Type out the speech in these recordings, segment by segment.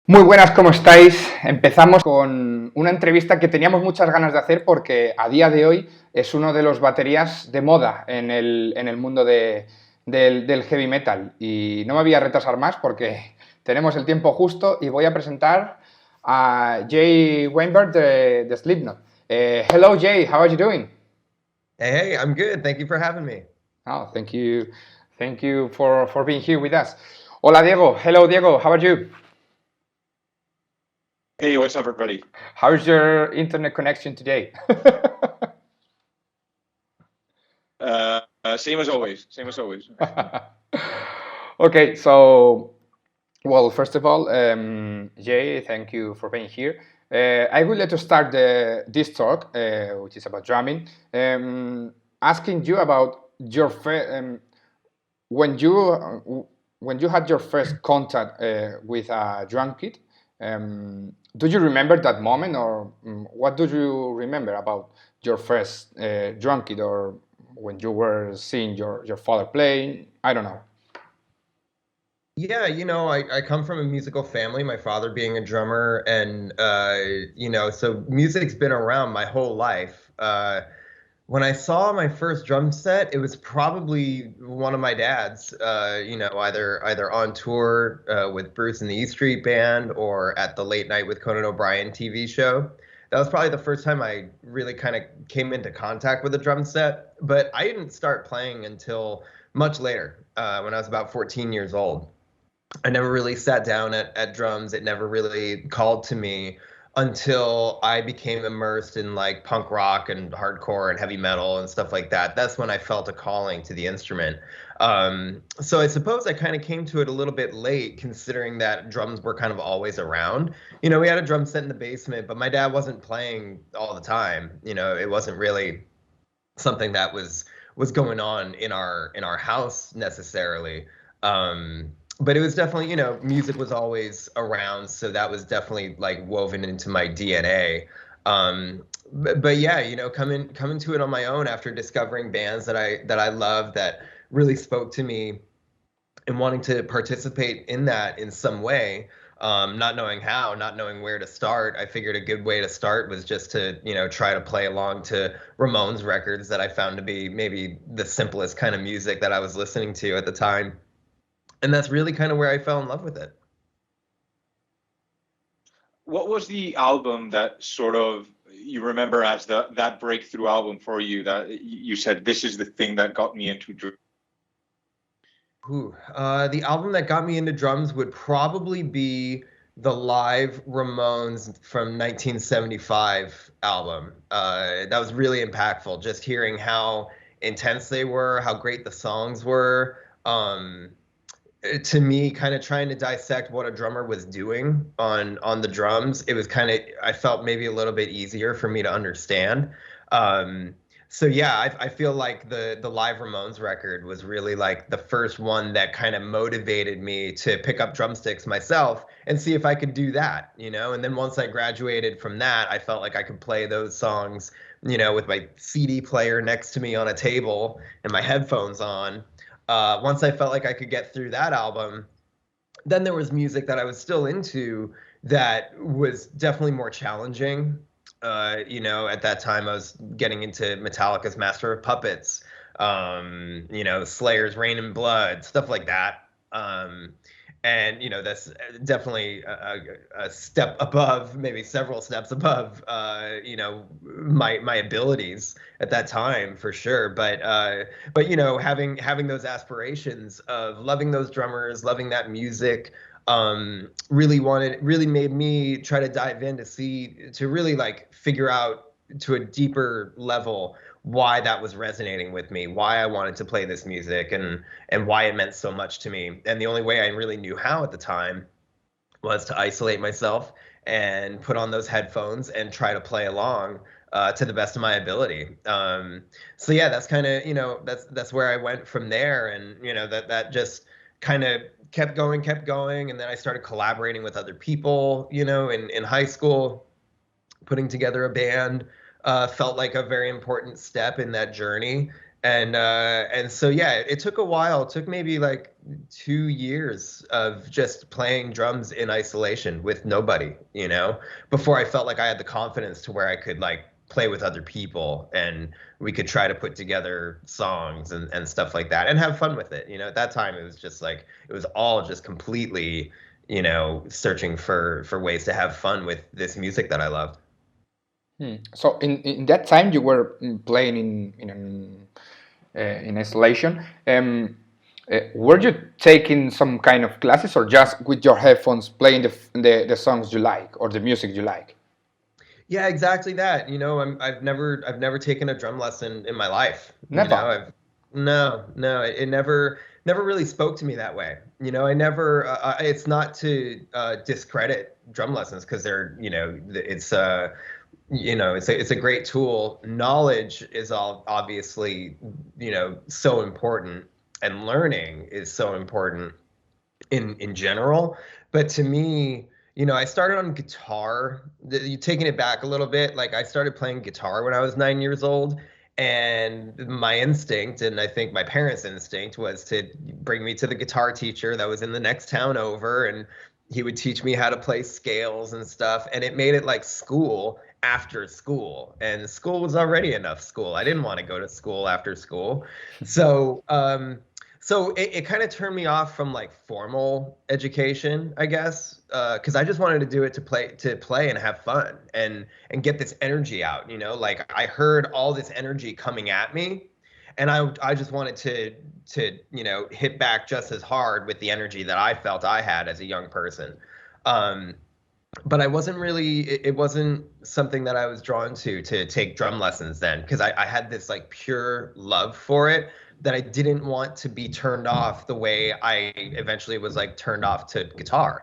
Muy buenas, ¿cómo estáis? Empezamos con una entrevista que teníamos muchas ganas de hacer porque a día de hoy es uno de los baterías de moda en el mundo del heavy metal. Y no me voy a retrasar más porque tenemos el tiempo justo y voy a presentar a Jay Weinberg de Slipknot. Hello Jay, how are you doing? Hey, I'm good. Thank you for having me. Oh, thank you for being here with us. Hola Diego, hello Diego, how are you? Hey, what's up, everybody? How's your internet connection today? Same as always. Same as always. Okay, so, well, first of all, Jay, thank you for being here. I would like to start this talk, which is about drumming, asking you about when you had your first contact with a drum kit. Do you remember that moment, or what do you remember about your first drum kit, or when you were seeing your father playing? I don't know. Yeah, I come from a musical family, my father being a drummer, and so music's been around my whole life. When I saw my first drum set, it was probably one of my dad's, either on tour with Bruce and the E Street Band or at the Late Night with Conan O'Brien TV show. That was probably the first time I really kind of came into contact with a drum set, but I didn't start playing until much later, when I was about 14 years old. I never really sat down at drums. It never really called to me until I became immersed in like punk rock and hardcore and heavy metal and stuff like that. That's when I felt a calling to the instrument. So I suppose I kind of came to it a little bit late, considering that drums were kind of always around. We had a drum set in the basement, but my dad wasn't playing all the time. It wasn't really something that was going on in our house necessarily. But it was definitely, music was always around, so that was definitely like woven into my DNA. But yeah, coming to it on my own after discovering bands that I love that really spoke to me and wanting to participate in that in some way. Not knowing how, not knowing where to start, I figured a good way to start was just to, try to play along to Ramones records that I found to be maybe the simplest kind of music that I was listening to at the time. And that's really kind of where I fell in love with it. What was the album that sort of you remember as that breakthrough album for you that you said this is the thing that got me into drum? The album that got me into drums would probably be the live Ramones from 1975 album. That was really impactful, just hearing how intense they were, how great the songs were. To me, kind of trying to dissect what a drummer was doing on the drums, it was kind of, I felt maybe a little bit easier for me to understand. So yeah, I feel like the live Ramones record was really like the first one that kind of motivated me to pick up drumsticks myself and see if I could do that, And then once I graduated from that, I felt like I could play those songs, with my CD player next to me on a table and my headphones on. Once I felt like I could get through that album, then there was music that I was still into that was definitely more challenging. At that time I was getting into Metallica's Master of Puppets, Slayer's Rain and Blood, stuff like that. And that's definitely a step above, maybe several steps above, my abilities at that time for sure. But having those aspirations of loving those drummers, loving that music, really made me try to dive in to really like figure out to a deeper level why that was resonating with me, why I wanted to play this music, and why it meant so much to me. And the only way I really knew how at the time was to isolate myself and put on those headphones and try to play along to the best of my ability. So yeah, that's kind of, that's where I went from there. And that just kind of kept going. And then I started collaborating with other people, in high school, putting together a band. Felt like a very important step in that journey. And so yeah, it took a while. It took maybe like 2 years of just playing drums in isolation with nobody, you know, before I felt like I had the confidence to where I could like play with other people and we could try to put together songs and stuff like that and have fun with it. You know, at that time it was just like it was all just completely, you know, searching for ways to have fun with this music that I loved. So in that time you were playing in isolation. Were you taking some kind of classes or just with your headphones playing the songs you like or the music you like? Yeah, exactly that. You know, I've never taken a drum lesson in my life. You know, Never. no, it never really spoke to me that way. You know, I never. It's not to discredit drum lessons because they're, you know, it's you know, it's a great tool. Knowledge is all obviously, you know, so important, and learning is so important in general. But to me, you know, I started on guitar. You taking it back a little bit, like I started playing guitar when I was 9 years old, and my instinct, and I think my parents' instinct, was to bring me to the guitar teacher that was in the next town over, and he would teach me how to play scales and stuff, and it made it like school after school, and school was already enough school. I didn't want to go to school after school. So it kind of turned me off from like formal education, I guess, because I just wanted to do it to play and have fun and get this energy out. You know, like I heard all this energy coming at me, and I just wanted to you know, hit back just as hard with the energy that I felt I had as a young person. But I wasn't really, it wasn't something that I was drawn to take drum lessons then, because I had this like pure love for it that I didn't want to be turned off the way I eventually was like turned off to guitar.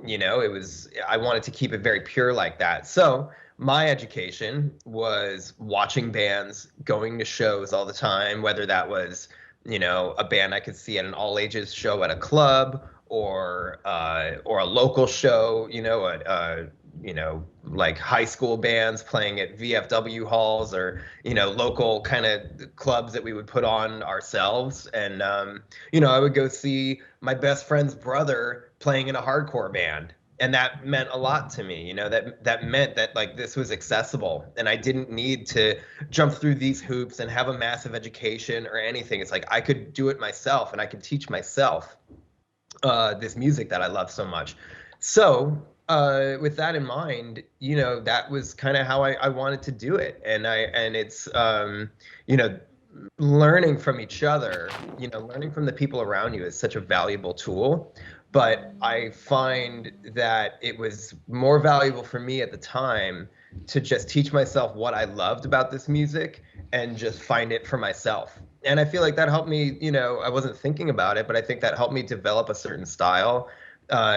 You know, I wanted to keep it very pure like that. So my education was watching bands, going to shows all the time, whether that was, you know, a band I could see at an all ages show at a club, or a local show, you know, you know, like high school bands playing at VFW halls, or, you know, local kind of clubs that we would put on ourselves. And, you know, I would go see my best friend's brother playing in a hardcore band. And that meant a lot to me, you know, that meant that like this was accessible and I didn't need to jump through these hoops and have a massive education or anything. It's like I could do it myself and I could teach myself this music that I love so much. So with that in mind, you know, that was kind of how I wanted to do it. And it's, you know, learning from each other, you know, learning from the people around you is such a valuable tool. But I find that it was more valuable for me at the time to just teach myself what I loved about this music and just find it for myself. And I feel like that helped me, you know, I wasn't thinking about it, but I think that helped me develop a certain style,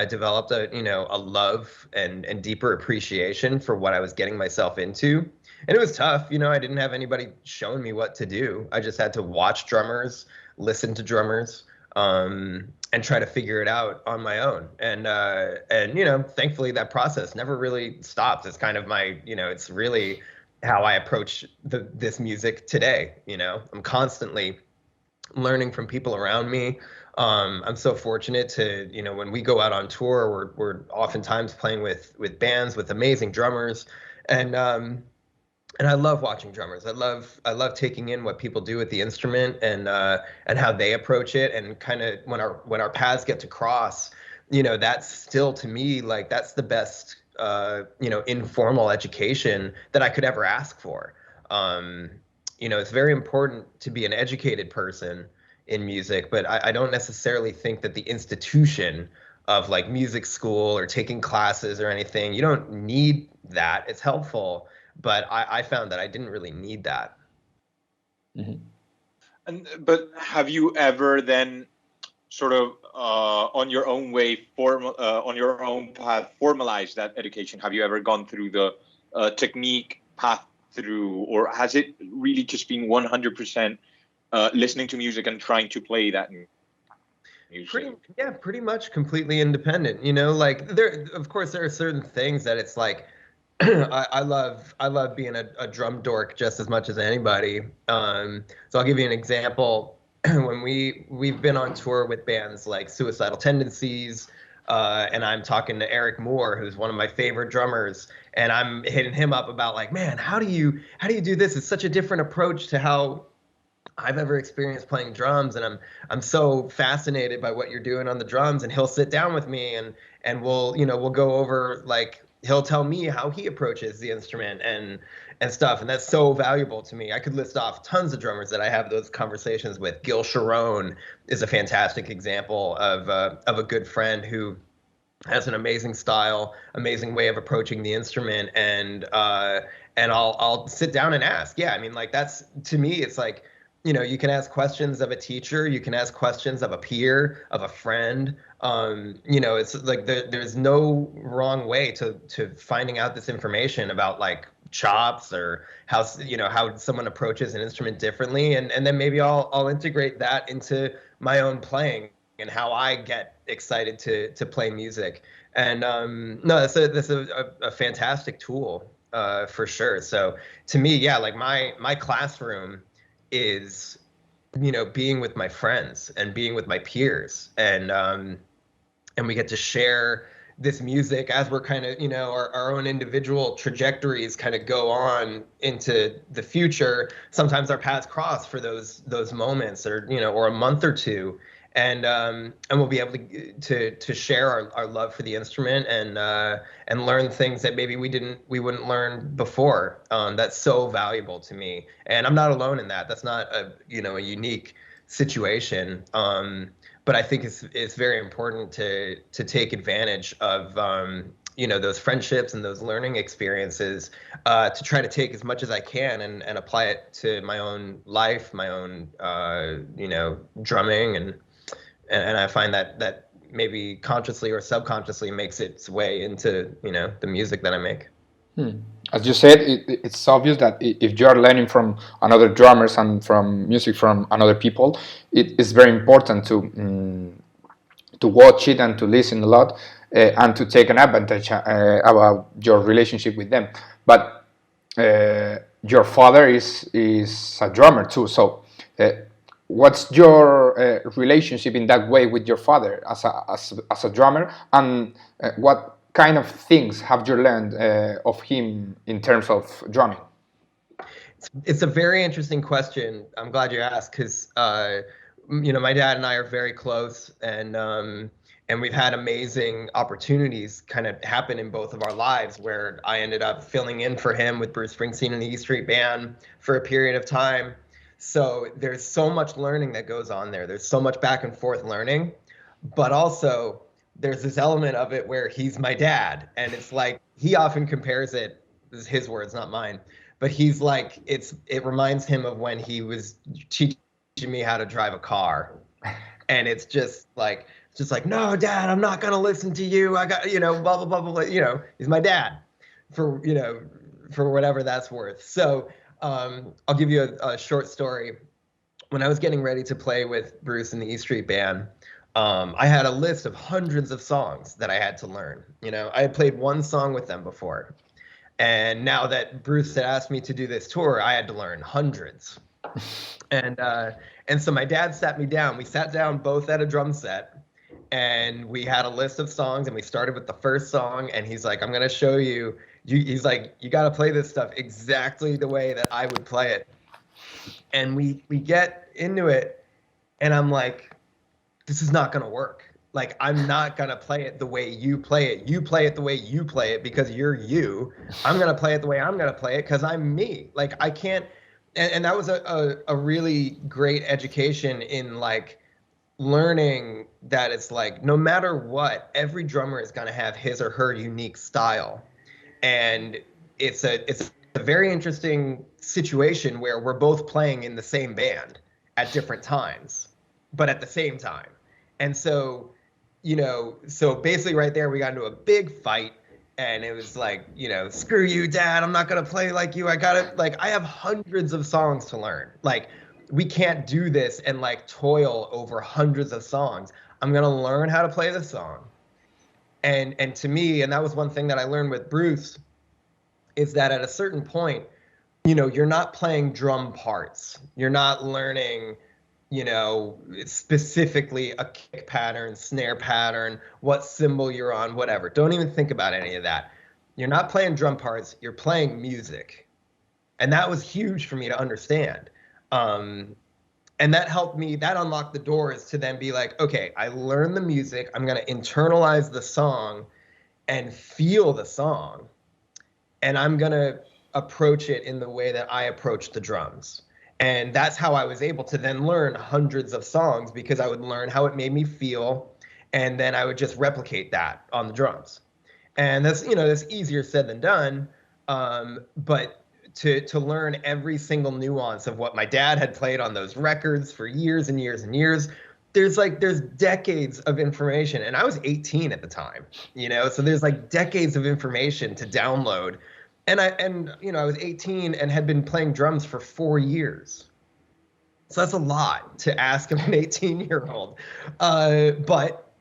developed a, you know, a love and deeper appreciation for what I was getting myself into. And it was tough, you know, I didn't have anybody showing me what to do. I just had to watch drummers, listen to drummers, and try to figure it out on my own. And you know, thankfully that process never really stopped. It's kind of my, you know, it's really how I approach this music today. You know, I'm constantly learning from people around me. I'm so fortunate to, you know, when we go out on tour, we're oftentimes playing with bands with amazing drummers, and I love watching drummers. I love taking in what people do with the instrument and how they approach it, and kind of when our paths get to cross, you know, that's still to me like that's the best you know, informal education that I could ever ask for. You know, it's very important to be an educated person in music, but I don't necessarily think that the institution of like music school or taking classes or anything, you don't need that. It's helpful, but I found that I didn't really need that. Mm-hmm. But have you ever then sort of on your own way, on your own path, formalized that education? Have you ever gone through the technique path through, or has it really just been 100% listening to music and trying to play that music? Pretty much completely independent. You know, like of course there are certain things that it's like I love being a drum dork just as much as anybody. So I'll give you an example. When we've been on tour with bands like Suicidal Tendencies, and I'm talking to Eric Moore, who's one of my favorite drummers, and I'm hitting him up about like, man, how do you do this? It's such a different approach to how I've ever experienced playing drums, and I'm so fascinated by what you're doing on the drums. And he'll sit down with me, and we'll go over, like, he'll tell me how he approaches the instrument and stuff, and that's so valuable to me. I could list off tons of drummers that I have those conversations with. Gil Sharon is a fantastic example of a good friend who has an amazing style, amazing way of approaching the instrument, and I'll sit down and ask. Yeah, I mean, like, that's, to me, it's like, you can ask questions of a teacher, you can ask questions of a peer, of a friend. It's like there's no wrong way to finding out this information about, like, chops, or how someone approaches an instrument differently, and then maybe I'll integrate that into my own playing and how I get excited to play music. And no, that's a fantastic tool, for sure. So to me, yeah, like, my classroom is, being with my friends and being with my peers, and we get to share this music as we're kind of, our own individual trajectories kind of go on into the future. Sometimes our paths cross for those moments, or or a month or two, and we'll be able to share our love for the instrument, and learn things that maybe we wouldn't learn before. That's so valuable to me, and I'm not alone in that. That's not a unique situation. But I think it's very important to take advantage of those friendships and those learning experiences, to try to take as much as I can and apply it to my own life, my own drumming, and I find that maybe consciously or subconsciously makes its way into the music that I make. As you said, it's obvious that if you are learning from another drummers and from music from another people, it is very important to watch it and to listen a lot, and to take an advantage about your relationship with them. But your father is a drummer too, so what's your relationship in that way with your father as a drummer, and what kind of things have you learned of him in terms of drumming? It's a very interesting question. I'm glad you asked, because my dad and I are very close, and we've had amazing opportunities kind of happen in both of our lives, where I ended up filling in for him with Bruce Springsteen and the E Street Band for a period of time. So there's so much learning that goes on there. There's so much back and forth learning, but also there's this element of it where he's my dad, and it's like, he often compares it, this is his words, not mine, but he's like, it reminds him of when he was teaching me how to drive a car. And it's just like, no, Dad, I'm not gonna listen to you. I got, blah blah blah blah. He's my dad, for whatever that's worth. So I'll give you a short story. When I was getting ready to play with Bruce and the E Street Band, I had a list of hundreds of songs that I had to learn. I had played one song with them before, and now that Bruce had asked me to do this tour, I had to learn hundreds. And so my dad sat me down. We sat down both at a drum set, and we had a list of songs, and we started with the first song, and he's like, I'm going to show you. He's like, you got to play this stuff exactly the way that I would play it. And we get into it, and I'm like, this is not going to work. Like, I'm not going to play it the way you play it. You play it the way you play it because you're you. I'm going to play it the way I'm going to play it because I'm me. Like, I can't. And that was a really great education in, like, learning that it's like, no matter what, every drummer is going to have his or her unique style. And it's a very interesting situation where we're both playing in the same band at different times, but at the same time. And so, so basically right there, we got into a big fight, and it was like, screw you, Dad, I'm not going to play like you. I have hundreds of songs to learn. Like, we can't do this and, like, toil over hundreds of songs. I'm going to learn how to play the song. And to me, and that was one thing that I learned with Bruce, is that at a certain point, you're not playing drum parts. You're not learning, specifically a kick pattern, snare pattern, what cymbal you're on, whatever. Don't even think about any of that. You're not playing drum parts. You're playing music. And that was huge for me to understand. And that helped me, that unlocked the doors to then be like, okay, I learned the music. I'm going to internalize the song and feel the song. And I'm going to approach it in the way that I approach the drums. And that's how I was able to then learn hundreds of songs, because I would learn how it made me feel. And then I would just replicate that on the drums. And that's, that's easier said than done. But to learn every single nuance of what my dad had played on those records for years and years and years, there's decades of information. And I was 18 at the time, so there's decades of information to download. And I was 18 and had been playing drums for 4 years. So that's a lot to ask of an 18-year-old. But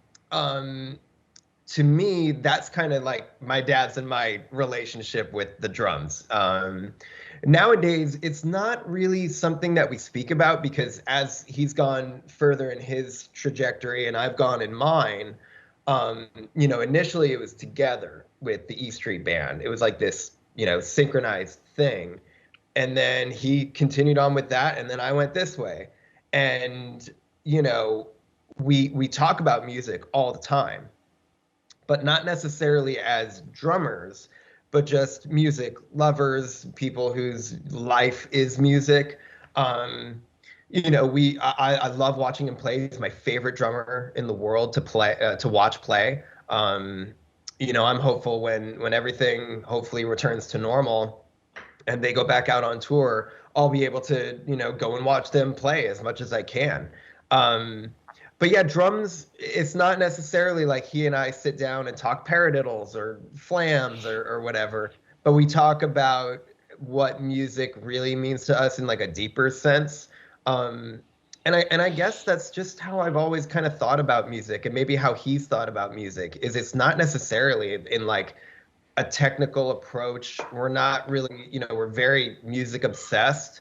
to me, that's kind of like my dad's and my relationship with the drums. Nowadays, it's not really something that we speak about, because as he's gone further in his trajectory and I've gone in mine, initially it was together with the E Street Band. It was like this, synchronized thing. And then he continued on with that, and then I went this way. And, we talk about music all the time, but not necessarily as drummers, but just music lovers, people whose life is music. I love watching him play. He's my favorite drummer in the world to watch play. I'm hopeful when everything hopefully returns to normal and they go back out on tour, I'll be able to, go and watch them play as much as I can. But yeah, drums, it's not necessarily like he and I sit down and talk paradiddles or flams or whatever, but we talk about what music really means to us in a deeper sense. And I guess that's just how I've always kind of thought about music, and maybe how he's thought about music, is it's not necessarily in a technical approach. We're not really, we're very music obsessed,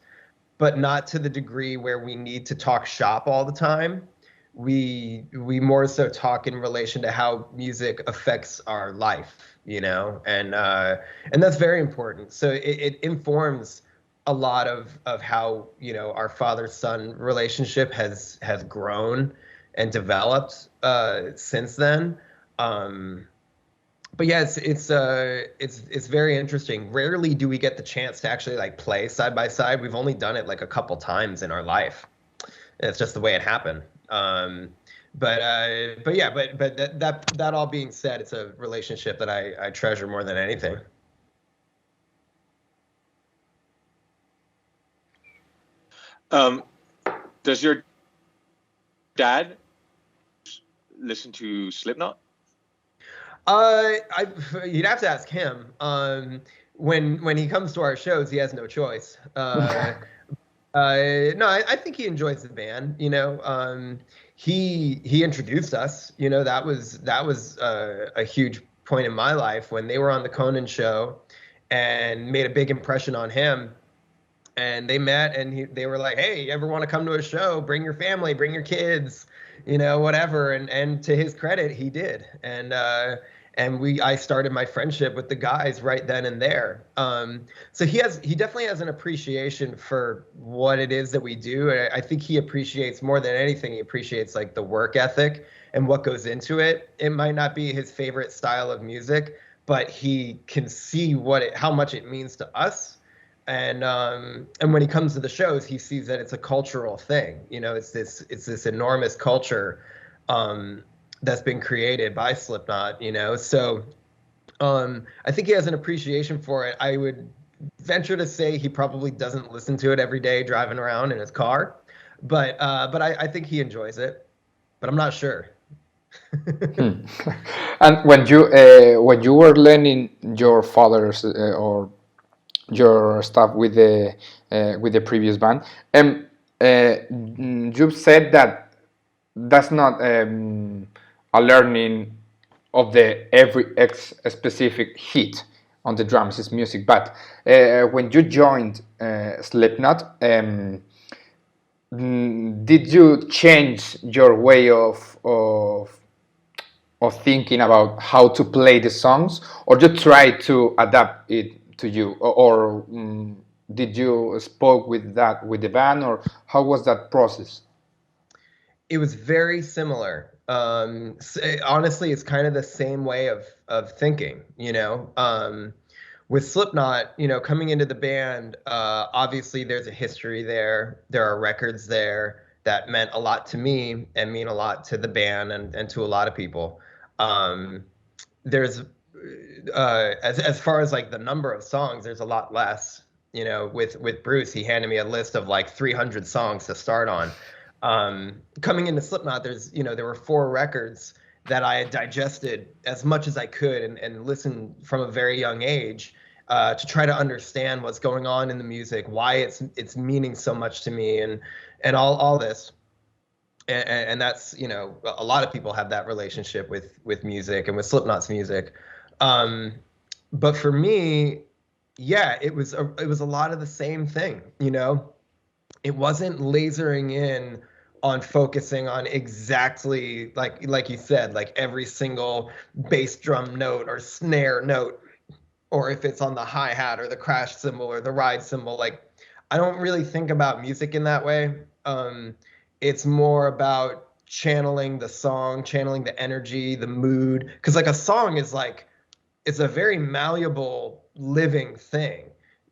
but not to the degree where we need to talk shop all the time. We more so talk in relation to how music affects our life, and that's very important. So it informs a lot of how, our father-son relationship has grown and developed since then. But yeah, it's very interesting. Rarely do we get the chance to actually play side by side. We've only done it a couple times in our life. It's just the way it happened. But that all being said, it's a relationship that I treasure more than anything. Does your dad listen to Slipknot? You'd have to ask him. When he comes to our shows, he has no choice. No, I think he enjoys the band. He introduced us. That was a huge point in my life when they were on the Conan show, and made a big impression on him. And they met, and they were like, "Hey, you ever want to come to a show? Bring your family, bring your kids, whatever." And to his credit, he did. And I started my friendship with the guys right then and there. So he definitely has an appreciation for what it is that we do. And I think he appreciates, more than anything, he appreciates the work ethic and what goes into it. It might not be his favorite style of music, but he can see how much it means to us. And when he comes to the shows, he sees that it's a cultural thing. It's this enormous culture that's been created by Slipknot. So I think he has an appreciation for it. I would venture to say he probably doesn't listen to it every day driving around in his car, but I think he enjoys it. But I'm not sure. And when you were learning your father's or your stuff with the previous band, you said that that's not a learning of the every specific hit, on the drums, it's music. But when you joined Slipknot, did you change your way of thinking about how to play the songs, or you try to adapt it to you, or did you spoke with the band, or how was that process? It was very similar. Honestly, it's kind of the same way of thinking, you know. With Slipknot, you know, coming into the band, obviously there's a history there. There are records there that meant a lot to me and mean a lot to the band and to a lot of people. There's as far as like the number of songs, there's a lot less. You know, with Bruce, he handed me a list of like 300 songs to start on. Coming into Slipknot, there were 4 records that I had digested as much as I could and listened from a very young age to try to understand what's going on in the music, why it's meaning so much to me, and all this. And that's, you know, a lot of people have that relationship with music and with Slipknot's music. But for me, yeah, it was a lot of the same thing, you know. It wasn't lasering in on focusing on exactly like you said, like every single bass drum note or snare note, or if it's on the hi-hat or the crash cymbal or the ride cymbal. Like, I don't really think about music in that way. It's more about channeling the song, channeling the energy, the mood. Because like a song is like, it's a very malleable, living thing,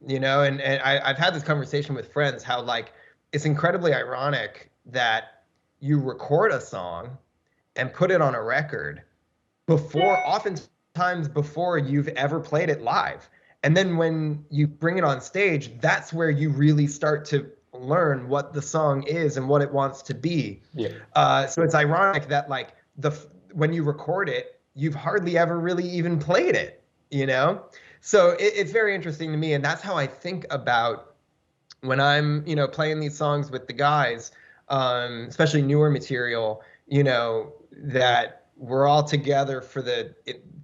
you know. And I've had this conversation with friends how like it's incredibly ironic that you record a song and put it on a record oftentimes before you've ever played it live. And then when you bring it on stage, that's where you really start to learn what the song is and what it wants to be. Yeah. So it's ironic that like when you record it, you've hardly ever really even played it, you know? So it's very interesting to me. And that's how I think about when I'm, you know, playing these songs with the guys, especially newer material, you know, that we're all together for the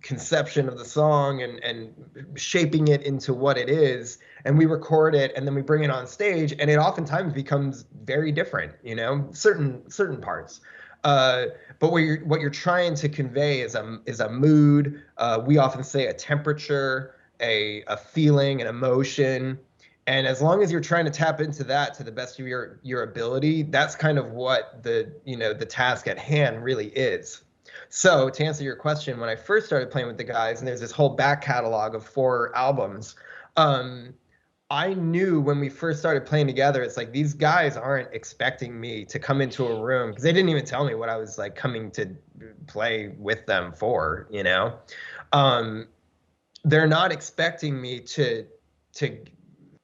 conception of the song and shaping it into what it is. And we record it and then we bring it on stage, and it oftentimes becomes very different, you know, certain parts. But what you're trying to convey is a mood. We often say a temperature, a feeling, an emotion. And as long as you're trying to tap into that to the best of your ability, that's kind of what the task at hand really is. So to answer your question, when I first started playing with the guys, and there's this whole back catalog of 4 albums, I knew when we first started playing together, it's like these guys aren't expecting me to come into a room, because they didn't even tell me what I was like coming to play with them for, you know. They're not expecting me to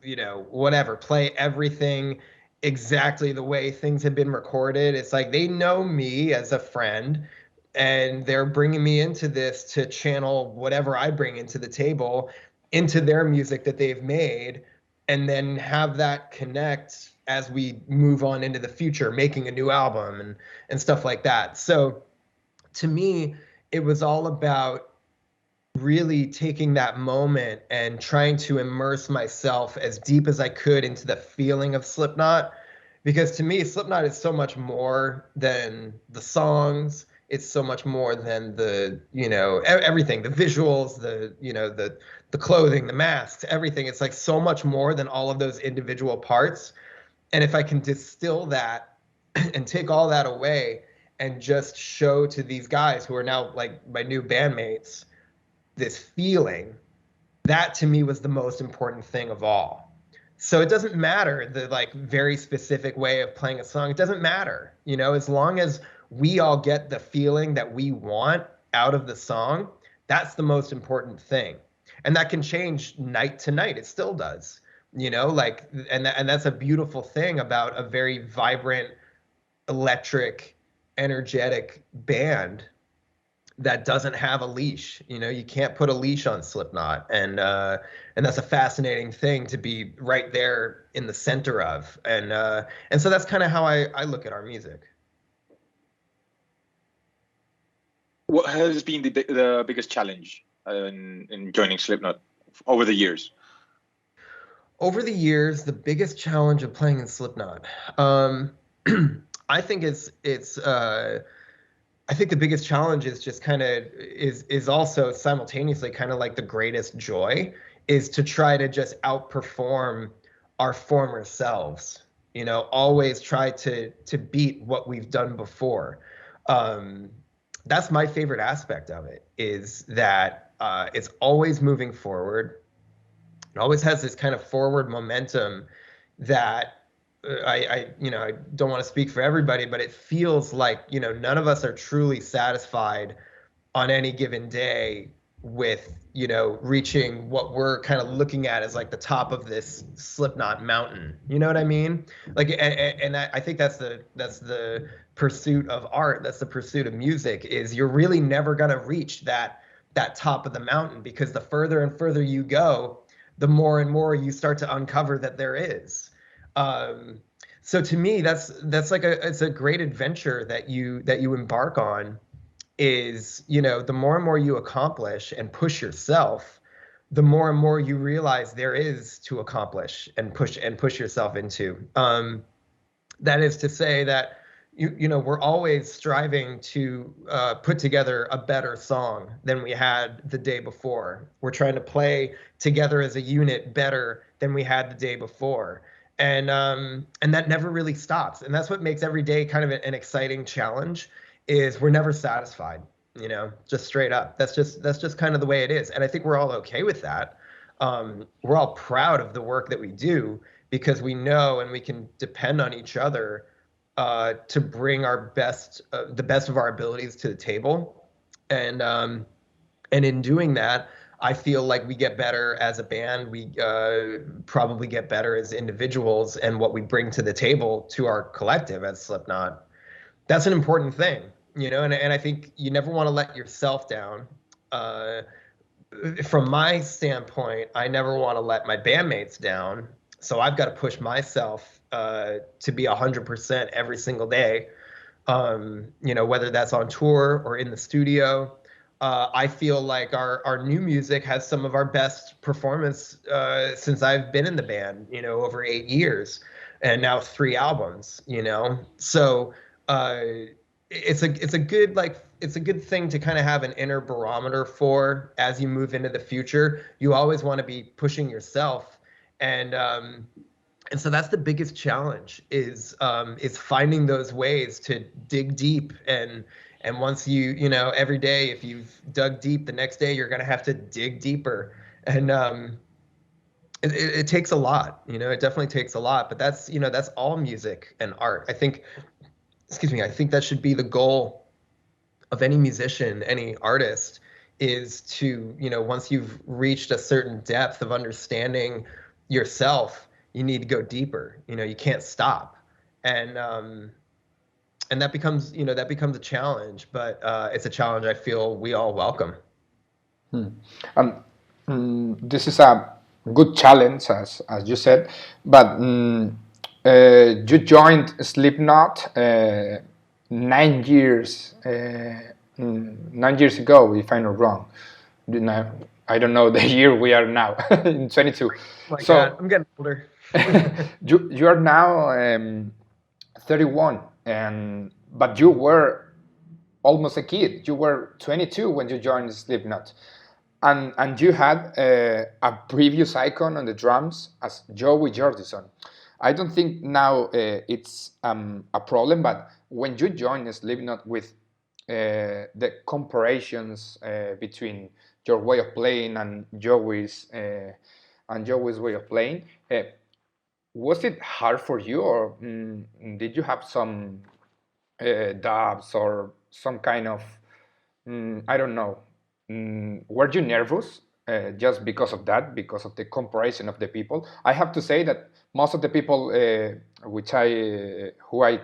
you know, whatever, play everything exactly the way things have been recorded. It's like they know me as a friend, and they're bringing me into this to channel whatever I bring into the table into their music that they've made, and then have that connect as we move on into the future, making a new album and stuff like that. So to me, it was all about really taking that moment and trying to immerse myself as deep as I could into the feeling of Slipknot. Because to me, Slipknot is so much more than the songs. It's so much more than the, you know, everything, the visuals, the, you know, the clothing, the masks, everything. It's like so much more than all of those individual parts. And if I can distill that and take all that away and just show to these guys who are now like my new bandmates this feeling, that to me was the most important thing of all. So it doesn't matter the like very specific way of playing a song. It doesn't matter, you know, as long as we all get the feeling that we want out of the song, that's the most important thing. And that can change night to night. It still does, you know, like, and that's a beautiful thing about a very vibrant, electric, energetic band that doesn't have a leash. You know, you can't put a leash on Slipknot, and that's a fascinating thing to be right there in the center of, and so that's kind of how I look at our music. What has been the biggest challenge in joining Slipknot? over the years? Over the years, the biggest challenge of playing in Slipknot, I think I think the biggest challenge is just kind of is also simultaneously kind of like the greatest joy, is to try to just outperform our former selves. You know, always try to beat what we've done before. That's my favorite aspect of it, is that it's always moving forward. It always has this kind of forward momentum that I don't want to speak for everybody, but it feels like, you know, none of us are truly satisfied on any given day with, you know, reaching what we're kind of looking at as like the top of this Slipknot mountain. You know what I mean? Like, and I think that's the pursuit of art. That's the pursuit of music, is you're really never going to reach that top of the mountain, because the further and further you go, the more and more you start to uncover that there is. So to me, that's like it's a great adventure that you embark on, is, you know, the more and more you accomplish and push yourself, the more and more you realize there is to accomplish and push yourself into. That is to say that you know, we're always striving to put together a better song than we had the day before. We're trying to play together as a unit better than we had the day before. And that never really stops. And that's what makes every day kind of an exciting challenge, is we're never satisfied, you know, just straight up. That's just kind of the way it is. And I think we're all okay with that. We're all proud of the work that we do, because we know and we can depend on each other to bring our best, the best of our abilities to the table. And in doing that, I feel like we get better as a band. We probably get better as individuals, and what we bring to the table to our collective as Slipknot. That's an important thing, you know, and I think you never want to let yourself down. From my standpoint, I never want to let my bandmates down. So I've got to push myself to be 100% every single day, you know, whether that's on tour or in the studio. I feel like our new music has some of our best performance since I've been in the band, you know, over 8 years, and now 3 albums, you know. So it's a good thing to kind of have an inner barometer for as you move into the future. You always want to be pushing yourself, and so that's the biggest challenge, is finding those ways to dig deep. And once you know, every day, if you've dug deep, the next day you're going to have to dig deeper. And it takes a lot, you know, it definitely takes a lot, but that's, you know, that's all music and art. I think that should be the goal of any musician, any artist, is to, you know, once you've reached a certain depth of understanding yourself, you need to go deeper. You know, you can't stop. And that becomes a challenge, but it's a challenge I feel we all welcome. This is a good challenge, as you said, but you joined Slipknot 9 years 9 years ago, if I'm not wrong. I don't know the year we are now, in 22. Oh my God, I'm getting older. you are now 31, but you were almost a kid. You were 22 when you joined Slipknot, and you had a previous icon on the drums as Joey Jordison. I don't think now it's a problem, but when you joined Slipknot with the comparisons between your way of playing and Joey's way of playing, was it hard for you, or did you have some doubts or some kind of, I don't know, were you nervous just because of that, because of the comparison of the people? I have to say that most of the people who I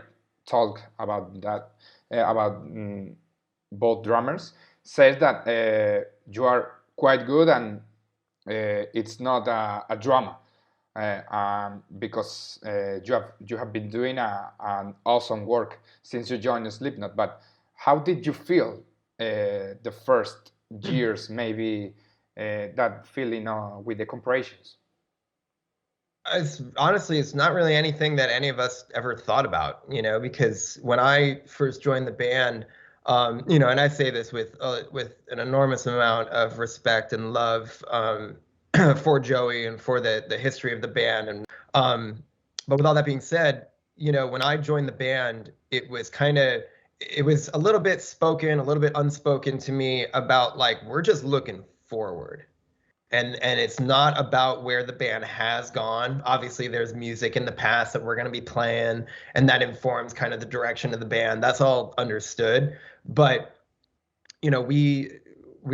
talk about that, about both drummers, says that you are quite good, and it's not a drama. Because you have been doing an awesome work since you joined Slipknot. But how did you feel the first years, maybe that feeling with the comparisons? Honestly, it's not really anything that any of us ever thought about, because when I first joined the band, and I say this with an enormous amount of respect and love for Joey and for the history of the band, and but with all that being said, when I joined the band, it was a little bit spoken, a little bit unspoken to me about like we're just looking forward. And it's not about where the band has gone. Obviously, there's music in the past that we're going to be playing, and that informs kind of the direction of the band. That's all understood. But we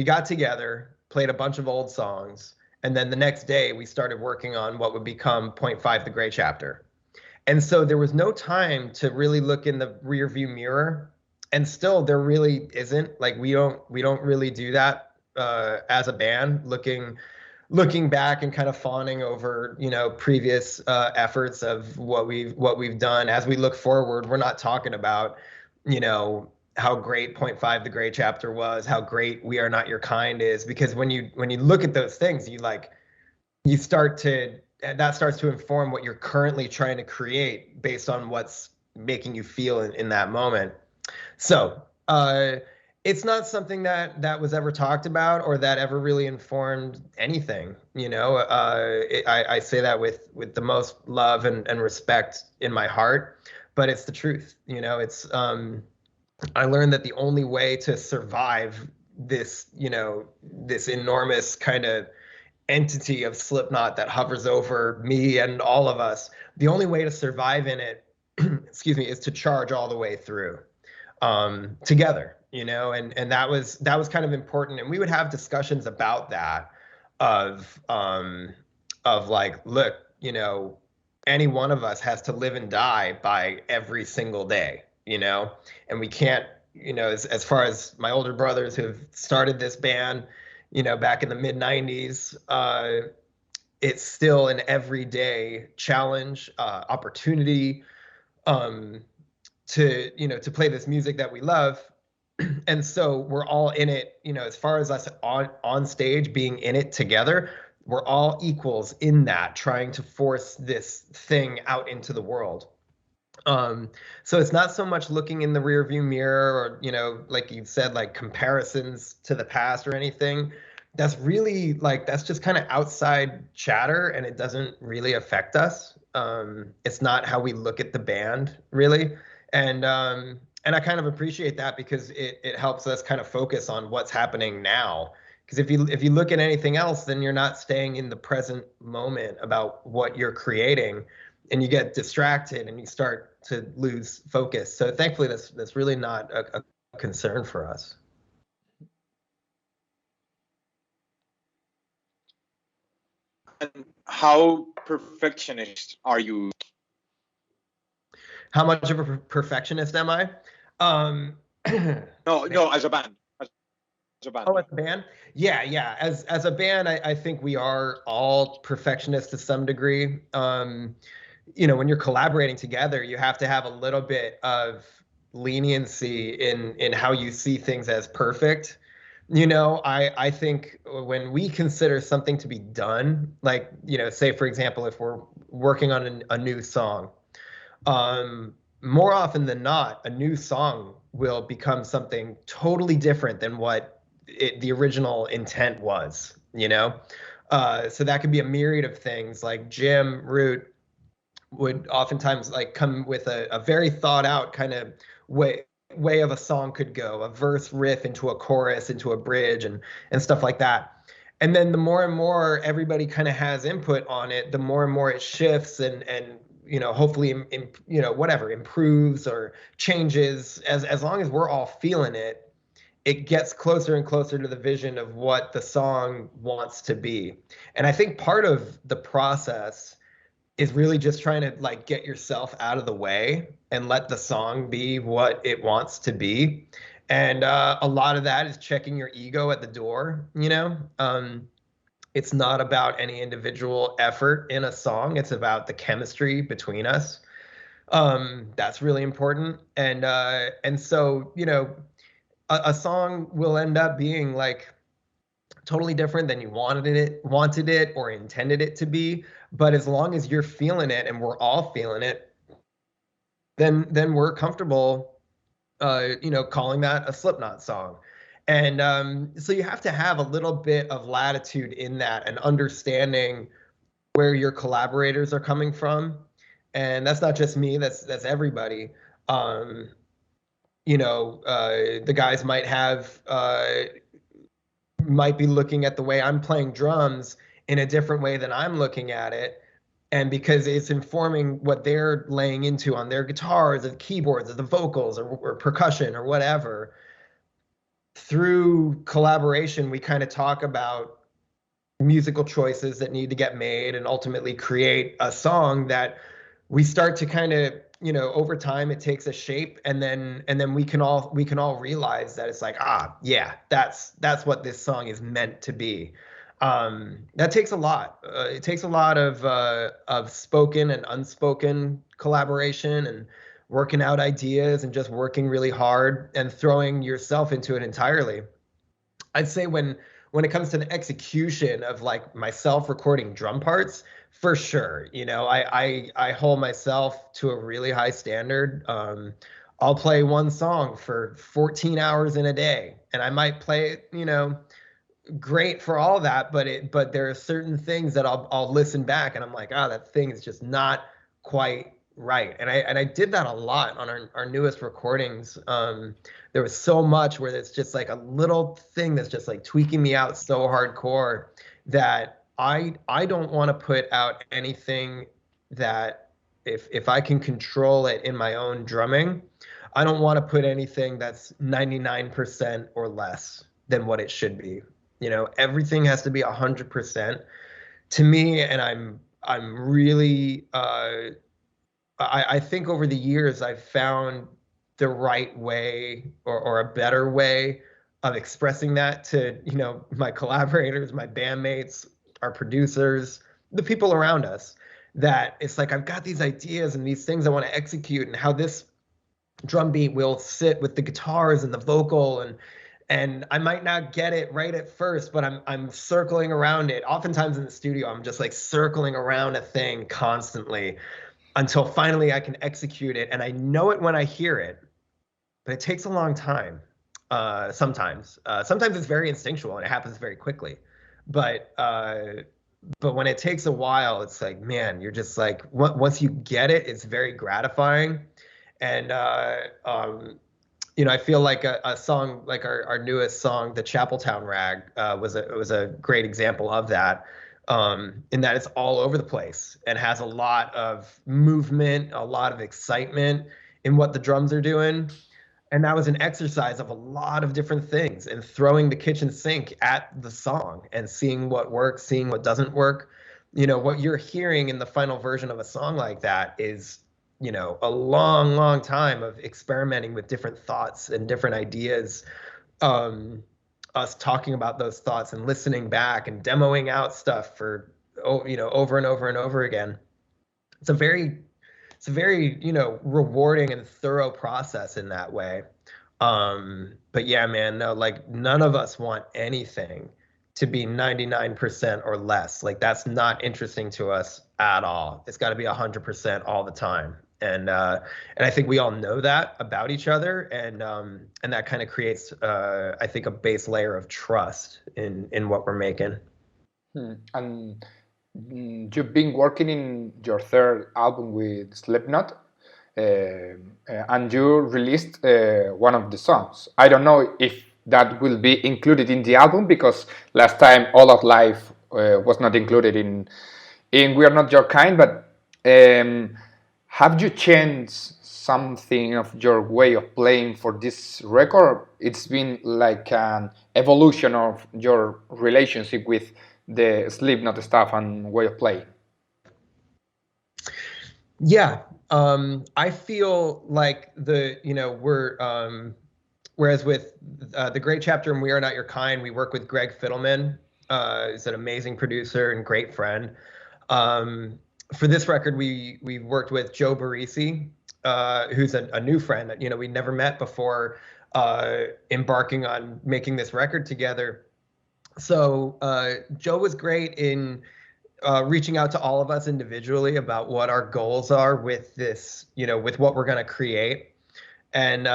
got together, played a bunch of old songs, and then the next day we started working on what would become Point Five, the Gray Chapter. And so there was no time to really look in the rearview mirror, and still there really isn't. Like we don't really do that. As a band, looking back and kind of fawning over previous efforts of what we've done. As we look forward, we're not talking about how great Point Five the Gray Chapter was, how great We Are Not Your Kind is, because when you look at those things, that starts to inform what you're currently trying to create based on what's making you feel in that moment. So it's not something that was ever talked about or that ever really informed anything. I say that with the most love and respect in my heart, but it's the truth. It's I learned that the only way to survive this enormous kind of entity of Slipknot that hovers over me and all of us, the only way to survive in it, excuse me, is to charge all the way through together. And that was kind of important. And we would have discussions about that of like, look, any one of us has to live and die by every single day, and we can't, as far as my older brothers who have started this band, back in the mid 90s, it's still an everyday challenge, opportunity, to play this music that we love. And so we're all in it, as far as us on stage being in it together, we're all equals in that, trying to force this thing out into the world. So it's not so much looking in the rearview mirror or, like you said, like comparisons to the past or anything. That's really that's just kind of outside chatter, and it doesn't really affect us. It's not how we look at the band, really. And I kind of appreciate that because it helps us kind of focus on what's happening now. Because if you look at anything else, then you're not staying in the present moment about what you're creating, and you get distracted and you start to lose focus. So thankfully, that's really not a concern for us. And how perfectionist are you? How much of a perfectionist am I? No, as a band. As a band. Oh, as a band? Yeah. As a band, I think we are all perfectionists to some degree. When you're collaborating together, you have to have a little bit of leniency in how you see things as perfect. I think when we consider something to be done, like, say, for example, if we're working on a new song, more often than not, a new song will become something totally different than what the original intent was, So that could be a myriad of things. Like Jim Root would oftentimes come with a very thought out kind of way of a song could go, a verse riff into a chorus, into a bridge and stuff like that. And then the more and more everybody kind of has input on it, the more and more it shifts and hopefully, whatever, improves or changes. As long as we're all feeling it, it gets closer and closer to the vision of what the song wants to be. And I think part of the process is really just trying to get yourself out of the way and let the song be what it wants to be. And a lot of that is checking your ego at the door, It's not about any individual effort in a song. It's about the chemistry between us. That's really important. And so, a song will end up being totally different than you wanted it or intended it to be. But as long as you're feeling it and we're all feeling it, then we're comfortable, calling that a Slipknot song. And so you have to have a little bit of latitude in that and understanding where your collaborators are coming from. And that's not just me, that's everybody. The guys might be looking at the way I'm playing drums in a different way than I'm looking at it. And because it's informing what they're laying into on their guitars or the keyboards or the vocals or percussion or whatever, through collaboration, we kind of talk about musical choices that need to get made and ultimately create a song that we start to kind of, over time it takes a shape, and then we can all realize that it's like, yeah, that's what this song is meant to be. That takes a lot. It takes a lot of spoken and unspoken collaboration and working out ideas and just working really hard and throwing yourself into it entirely. I'd say when it comes to the execution of like myself recording drum parts, for sure, I hold myself to a really high standard. I'll play one song for 14 hours in a day, and I might play it, great for all that, but there are certain things that I'll listen back and I'm like, that thing is just not quite right. And I did that a lot on our newest recordings. There was so much where it's just like a little thing that's just like tweaking me out so hardcore that I don't want to put out anything that if I can control it in my own drumming, I don't want to put anything that's 99% or less than what it should be. Everything has to be 100% to me. And I'm really, I think over the years I've found the right way or a better way of expressing that to, my collaborators, my bandmates, our producers, the people around us, that it's like, I've got these ideas and these things I want to execute, and how this drum beat will sit with the guitars and the vocal, and I might not get it right at first, but I'm circling around it. Oftentimes in the studio, I'm just like circling around a thing constantly until finally I can execute it. And I know it when I hear it, but it takes a long time. Sometimes it's very instinctual and it happens very quickly. But when it takes a while, it's like, man, you're just like, once you get it, it's very gratifying. And I feel like a song like our newest song, the Chapeltown Rag, was a great example of that, in that it's all over the place and has a lot of movement, a lot of excitement in what the drums are doing. And that was an exercise of a lot of different things and throwing the kitchen sink at the song and seeing what works, seeing what doesn't work. What you're hearing in the final version of a song like that is, a long, long time of experimenting with different thoughts and different ideas, us talking about those thoughts and listening back and demoing out stuff for, over and over and over again. It's a very, rewarding and thorough process in that way. But yeah, man, no, like none of us want anything to be 99% or less. Like that's not interesting to us at all. It's got to be 100% all the time. And I think we all know that about each other, and that kind of creates, I think, a base layer of trust in what we're making. And you've been working in your third album with Slipknot, and you released one of the songs. I don't know if that will be included in the album, because last time All of Life was not included in We Are Not Your Kind, but have you changed something of your way of playing for this record? It's been like an evolution of your relationship with the Slipknot stuff and way of playing. Yeah, I feel like we're whereas with the great chapter in We Are Not Your Kind, we work with Greg Fiddleman, who's an amazing producer and great friend. For this record, we worked with Joe Barisi, who's a new friend that we never met before embarking on making this record together. So Joe was great in reaching out to all of us individually about what our goals are with this, with what we're going to create. And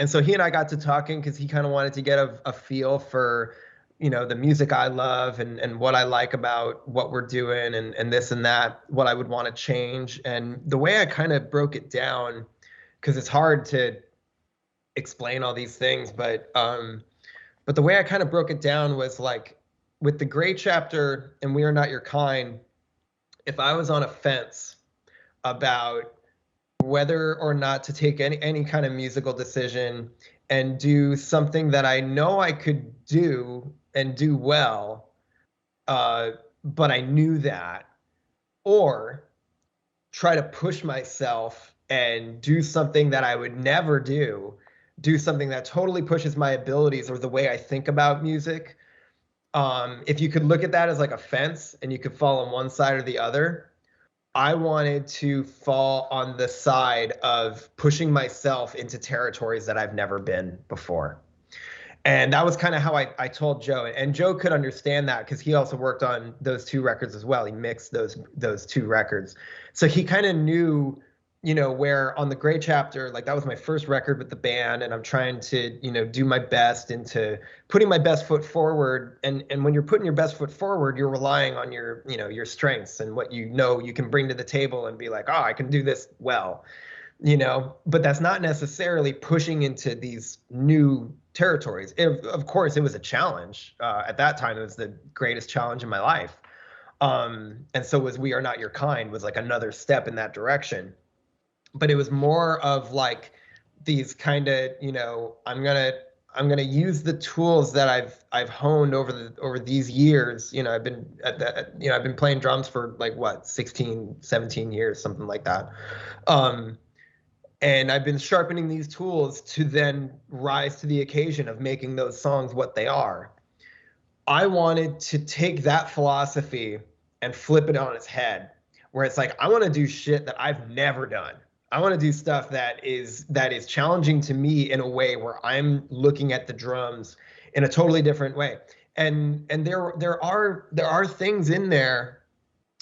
so he and I got to talking because he kind of wanted to get a feel for, the music I love and what I like about what we're doing and this and that, what I would want to change. And the way I kind of broke it down, because it's hard to explain all these things, but the way I kind of broke it down was like with the Gray chapter and We Are Not Your Kind, if I was on a fence about whether or not to take any kind of musical decision and do something that I know I could do and do well, but I knew that, or try to push myself and do something that I would never do something that totally pushes my abilities or the way I think about music. If you could look at that as like a fence and you could fall on one side or the other, I wanted to fall on the side of pushing myself into territories that I've never been before. And that was kind of how I told Joe. And Joe could understand that because he also worked on those two records as well. He mixed those two records. So he kind of knew, where on the Gray chapter, like that was my first record with the band, and I'm trying to, do my best into putting my best foot forward. And when you're putting your best foot forward, you're relying on your, your strengths and what you can bring to the table and be like, oh, I can do this well, but that's not necessarily pushing into these new territories. Of course, it was a challenge. At that time, it was the greatest challenge in my life. And so was We Are Not Your Kind was like another step in that direction. But it was more of like these kind of, I'm gonna use the tools that I've honed over these years. I've been playing drums for like 16, 17 years, something like that. And I've been sharpening these tools to then rise to the occasion of making those songs what they are. I wanted to take that philosophy and flip it on its head, where it's like, I want to do shit that I've never done. I want to do stuff that is challenging to me in a way where I'm looking at the drums in a totally different way. And there are things in there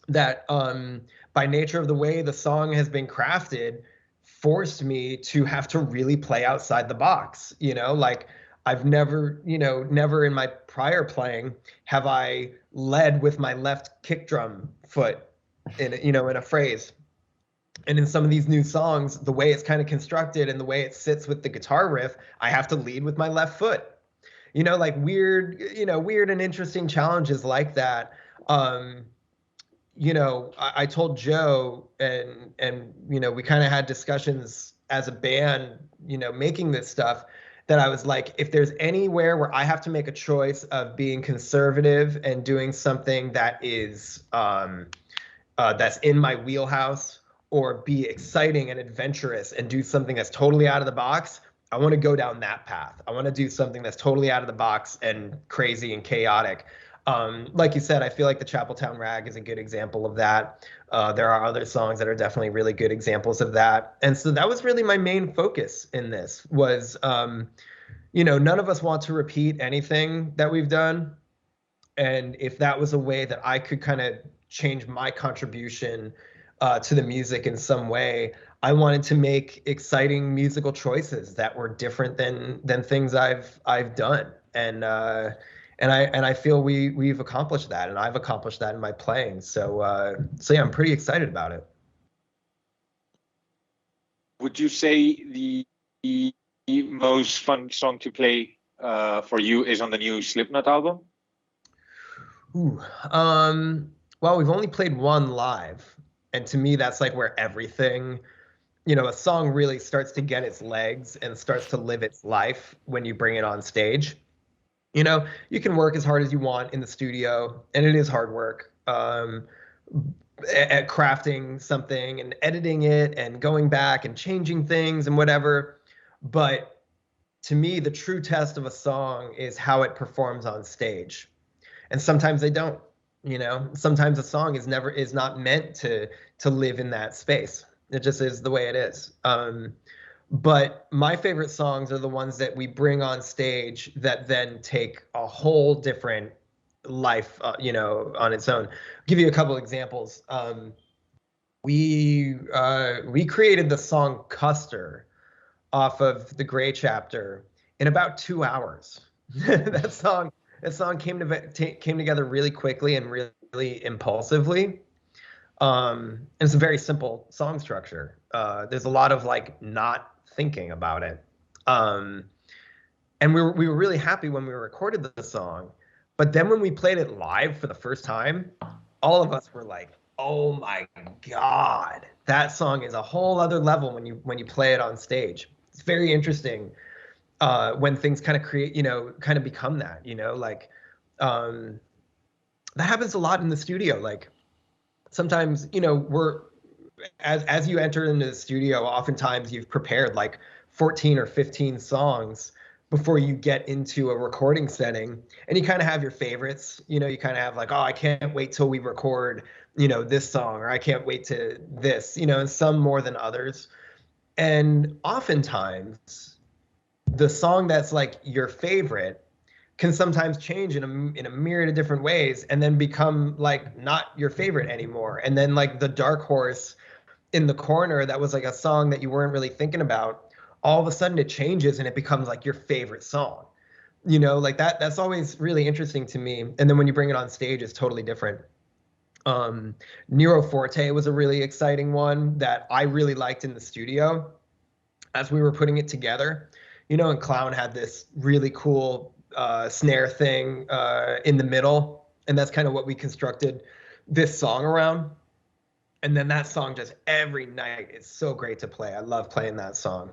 that by nature of the way the song has been crafted forced me to have to really play outside the box. Like I've never in my prior playing have I led with my left kick drum foot in a phrase. And in some of these new songs, the way it's kind of constructed and the way it sits with the guitar riff, I have to lead with my left foot. Like weird and interesting challenges like that. I told Joe and we kind of had discussions as a band, making this stuff, that I was like, if there's anywhere where I have to make a choice of being conservative and doing something that is that's in my wheelhouse, or be exciting and adventurous and do something that's totally out of the box, I want to go down that path. I want to do something that's totally out of the box and crazy and chaotic. Like you said, I feel like the Chapeltown Rag is a good example of that. There are other songs that are definitely really good examples of that. And so that was really my main focus in this was, none of us want to repeat anything that we've done. And if that was a way that I could kind of change my contribution to the music in some way, I wanted to make exciting musical choices that were different than things I've done, and I feel we've accomplished that, and I've accomplished that in my playing. So yeah, I'm pretty excited about it. Would you say the most fun song to play for you is on the new Slipknot album? Ooh, well, we've only played one live. And to me, that's like where everything, a song really starts to get its legs and starts to live its life when you bring it on stage. You can work as hard as you want in the studio, and it is hard work at crafting something and editing it and going back and changing things and whatever. But to me, the true test of a song is how it performs on stage. And sometimes they don't. Sometimes a song is not meant to live in that space. It just is the way it is. But my favorite songs are the ones that we bring on stage that then take a whole different life, on its own. I'll give you a couple examples. We created the song Custer off of the Gray Chapter in about 2 hours. that song came together really quickly and really impulsively. And it's a very simple song structure. There's a lot of like not thinking about it. And we were really happy when we recorded the song, but then when we played it live for the first time, all of us were like, "Oh my God, that song is a whole other level when you play it on stage." It's very interesting when things kind of kind of become that, like that happens a lot in the studio. Like sometimes, we're as you enter into the studio, oftentimes you've prepared like 14 or 15 songs before you get into a recording setting, and you kind of have your favorites. You kind of have like, oh, I can't wait till we record, this song, or I can't wait to this, and some more than others. And oftentimes the song that's like your favorite can sometimes change in a myriad of different ways and then become like not your favorite anymore. And then like the dark horse in the corner that was like a song that you weren't really thinking about, all of a sudden it changes and it becomes like your favorite song. Like that's always really interesting to me. And then when you bring it on stage, it's totally different. Nero Forte was a really exciting one that I really liked in the studio as we were putting it together. And Clown had this really cool snare thing in the middle, and that's kind of what we constructed this song around. And then that song just every night is so great to play. I love playing that song.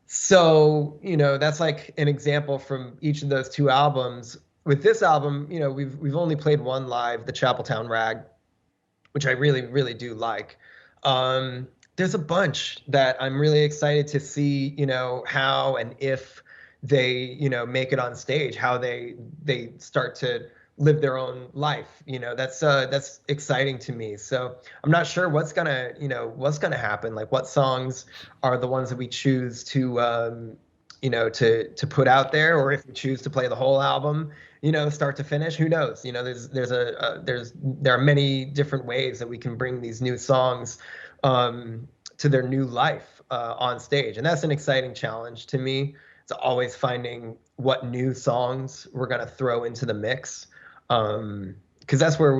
So, that's like an example from each of those two albums. With this album, we've only played one live, the Chapeltown Rag, which I really, really do like. There's a bunch that I'm really excited to see, how and if they, make it on stage, how they start to live their own life. That's exciting to me. So I'm not sure what's gonna happen. Like what songs are the ones that we choose to to put out there, or if we choose to play the whole album, start to finish, who knows? There are many different ways that we can bring these new songs to their new life on stage. And that's an exciting challenge to me. It's always finding what new songs we're going to throw into the mix. Because that's where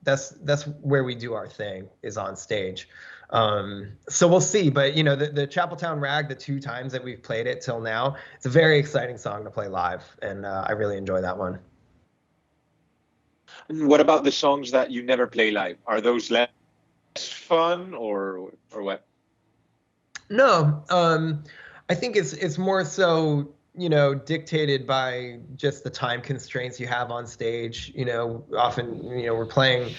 that's where we do our thing, is on stage. So we'll see. But, the Chapeltown Rag, the 2 times that we've played it till now, it's a very exciting song to play live. And I really enjoy that one. What about the songs that you never play live? Are those less fun or what? No, I think it's more so, dictated by just the time constraints you have on stage. Often, we're playing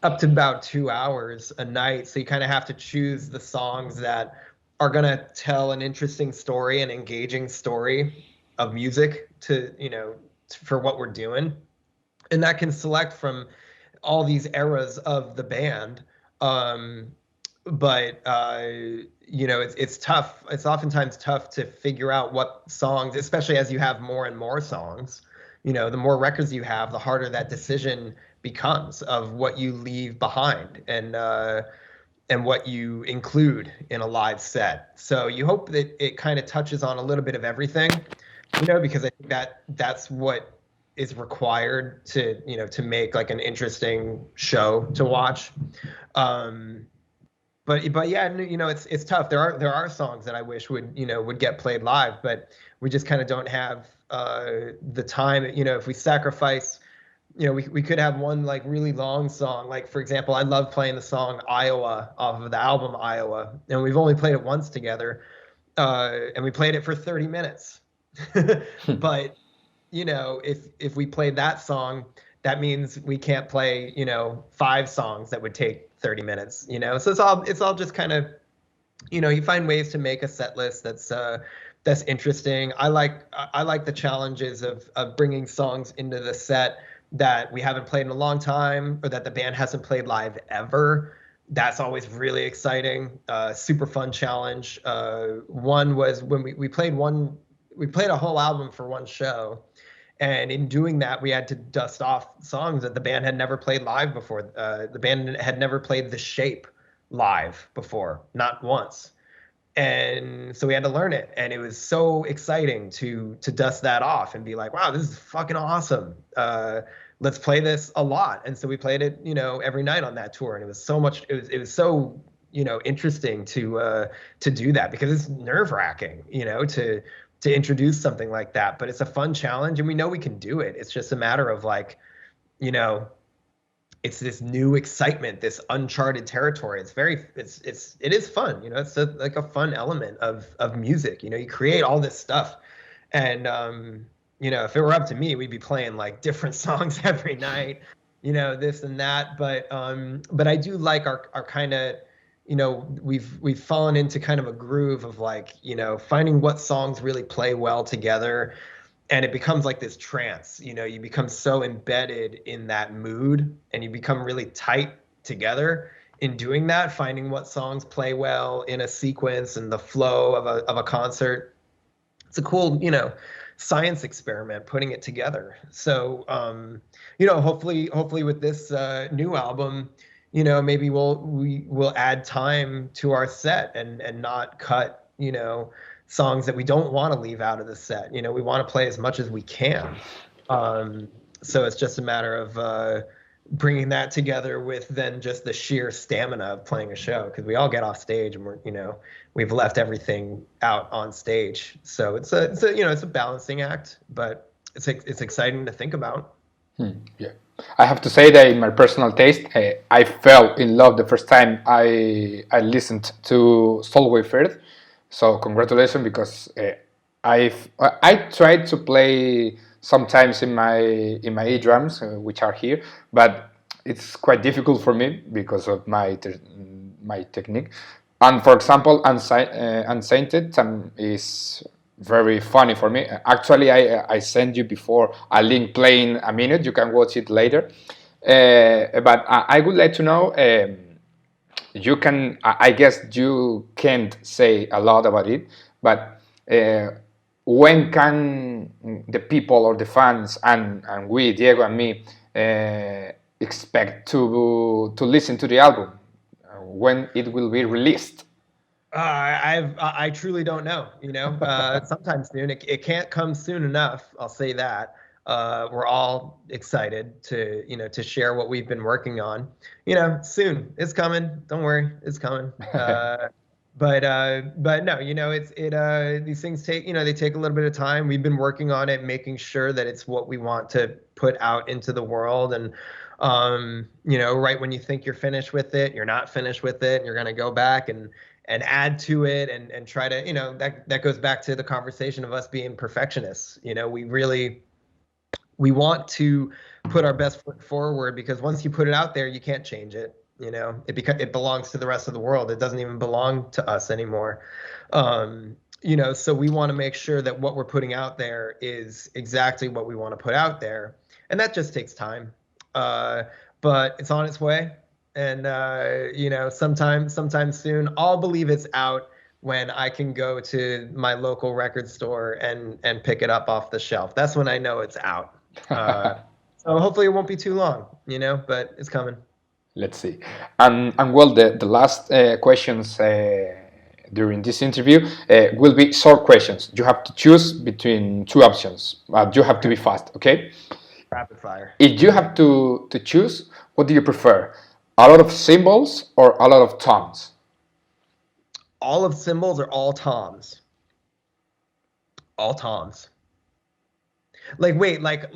up to about 2 hours a night. So you kind of have to choose the songs that are going to tell an interesting story, an engaging story of music for what we're doing. And that can select from all these eras of the band. But it's tough. It's oftentimes tough to figure out what songs, especially as you have more and more songs, the more records you have, the harder that decision becomes of what you leave behind and what you include in a live set. So you hope that it kind of touches on a little bit of everything, because I think that's what is required to make like an interesting show to watch. But yeah, it's tough. There are songs that I wish would get played live, but we just kind of don't have the time. If we sacrifice, we could have one like really long song. Like for example, I love playing the song Iowa off of the album Iowa, and we've only played it once together, and we played it for 30 minutes. But if we played that song, that means we can't play 5 songs that would take 30 minutes, so it's all just kind of, you find ways to make a set list that's interesting. I like the challenges of bringing songs into the set that we haven't played in a long time, or that the band hasn't played live ever, that's always really exciting. Super fun challenge. One was when we played a whole album for one show. And in doing that, we had to dust off songs that the band had never played live before. The band had never played The Shape live before, not once. And so we had to learn it. And it was so exciting to dust that off and be like, wow, this is fucking awesome. Let's play this a lot. And so we played it, every night on that tour. And it was so much, it was so, interesting to do that, because it's nerve wracking, to introduce something like that. But it's a fun challenge, and we know we can do it. It's just a matter of like, it's this new excitement, this uncharted territory. It is fun. It's like a fun element of music. You create all this stuff, and if it were up to me, we'd be playing like different songs every night, this and that. But I do like our kind of, we've fallen into kind of a groove of like, finding what songs really play well together. And it becomes like this trance, you become so embedded in that mood, and you become really tight together in doing that, finding what songs play well in a sequence and the flow of a concert. It's a cool, science experiment putting it together. So, hopefully with this new album, maybe we'll add time to our set and not cut, songs that we don't want to leave out of the set. We want to play as much as we can. So it's just a matter of bringing that together with then just the sheer stamina of playing a show, because we all get off stage and we've left everything out on stage. So it's a balancing act, but it's exciting to think about. Yeah. I have to say that in my personal taste, I fell in love the first time I listened to Solway Firth. So congratulations, because I tried to play sometimes in my e-drums, which are here, but it's quite difficult for me because of my technique. And for example, Unsainted is very funny for me. Actually, I sent you before a link playing a minute. You can watch it later. But I would like to know. You can, I guess you can't say a lot about it, but when can the people or the fans and we, Diego and me, expect to listen to the album? When it will be released? I truly don't know. Sometime soon. It can't come soon enough. I'll say that. We're all excited to share what we've been working on. Soon. It's coming. Don't worry, it's coming. But no, these things take, they take a little bit of time. We've been working on it, making sure that it's what we want to put out into the world. And right when you think you're finished with it, you're not finished with it, and you're gonna go back and add to it and try to, that goes back to the conversation of us being perfectionists. We want to put our best foot forward, because once you put it out there, you can't change it. It belongs to the rest of the world. It doesn't even belong to us anymore. So we want to make sure that what we're putting out there is exactly what we want to put out there. And that just takes time. But it's on its way. And, sometime soon, I'll believe it's out when I can go to my local record store and pick it up off the shelf. That's when I know it's out. So hopefully it won't be too long, but it's coming. Let's see. And well, the last questions during this interview will be short questions. You have to choose between two options, but you have to be fast, okay? Rapid fire. If you have to choose, what do you prefer? A lot of cymbals or a lot of toms? All of cymbals or all toms? All toms. Like, wait, like